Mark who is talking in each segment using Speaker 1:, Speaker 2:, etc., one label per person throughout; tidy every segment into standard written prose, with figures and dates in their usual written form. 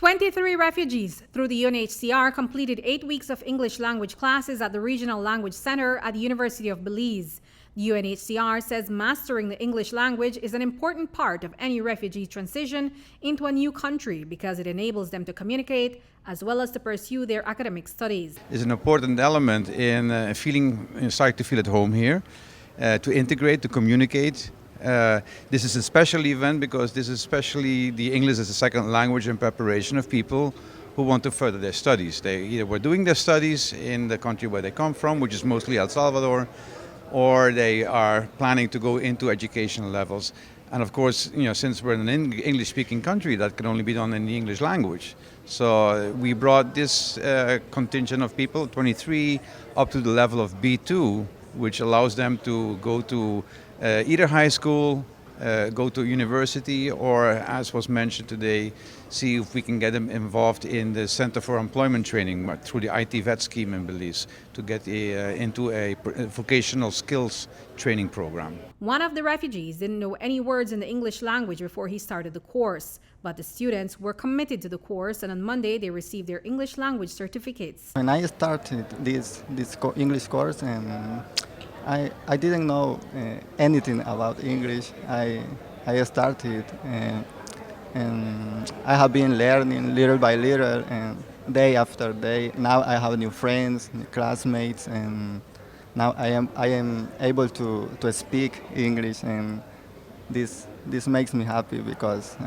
Speaker 1: 23 refugees through the UNHCR completed 8 weeks of English language classes at the Regional Language Center at the University of Belize. The UNHCR says mastering the English language is an important part of any refugee transition into a new country because it enables them to communicate as well as to pursue their academic studies.
Speaker 2: It's an important element in starting to feel at home here, to integrate, to communicate. This is a special event because this is especially the English as a second language in preparation of people who want to further their studies. They either were doing their studies in the country where they come from, which is mostly El Salvador, or they are planning to go into educational levels. And of course, since we're in an English-speaking country, that can only be done in the English language. So we brought this contingent of people, 23, up to the level of B2, which allows them to go to either high school, go to university, or, as was mentioned today, see if we can get them involved in the Center for Employment Training through the IT Vet scheme in Belize to get into a vocational skills training program.
Speaker 1: One of the refugees didn't know any words in the English language before he started the course, but the students were committed to the course, and on Monday they received their English language certificates.
Speaker 3: When I started this English course, I didn't know anything about English. I started and I have been learning little by little and day after day. Now I have new friends, new classmates, and now I am able to speak English, and this makes me happy because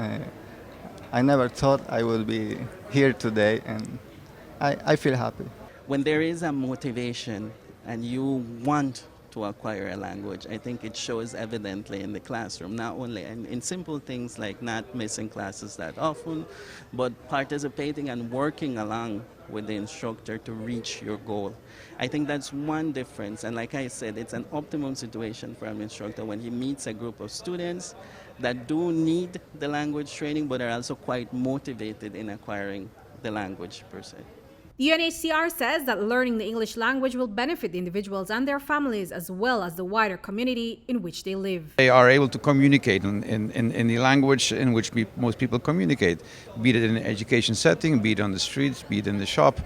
Speaker 3: I never thought I would be here today, and I feel happy.
Speaker 4: When there is a motivation and you want to acquire a language, I think it shows evidently in the classroom, not only in simple things like not missing classes that often, but participating and working along with the instructor to reach your goal. I think that's one difference, and like I said, it's an optimum situation for an instructor when he meets a group of students that do need the language training but are also quite motivated in acquiring the language per se.
Speaker 1: The UNHCR says that learning the English language will benefit the individuals and their families as well as the wider community in which they live.
Speaker 2: They are able to communicate in the language in which most people communicate, be it in an education setting, be it on the streets, be it in the shop.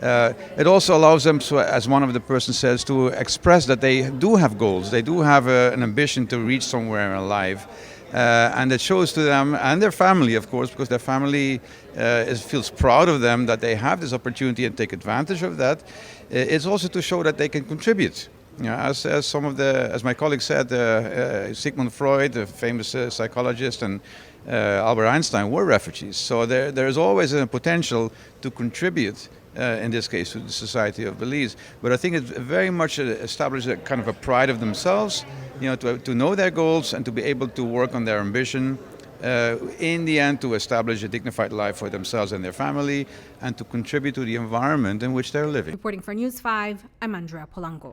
Speaker 2: It also allows them, as one of the persons says, to express that they do have goals, they do have an ambition to reach somewhere in life. And it shows to them and their family, of course, because their family feels proud of them that they have this opportunity and take advantage of that. It's also to show that they can contribute. As my colleague said, Sigmund Freud, the famous psychologist, and Albert Einstein were refugees. So there is always a potential to contribute. In this case, to the society of Belize. But I think it very much establishes a kind of a pride of themselves, to know their goals and to be able to work on their ambition, in the end to establish a dignified life for themselves and their family, and to contribute to the environment in which they're living.
Speaker 1: Reporting for News 5, I'm Andrea Polanco.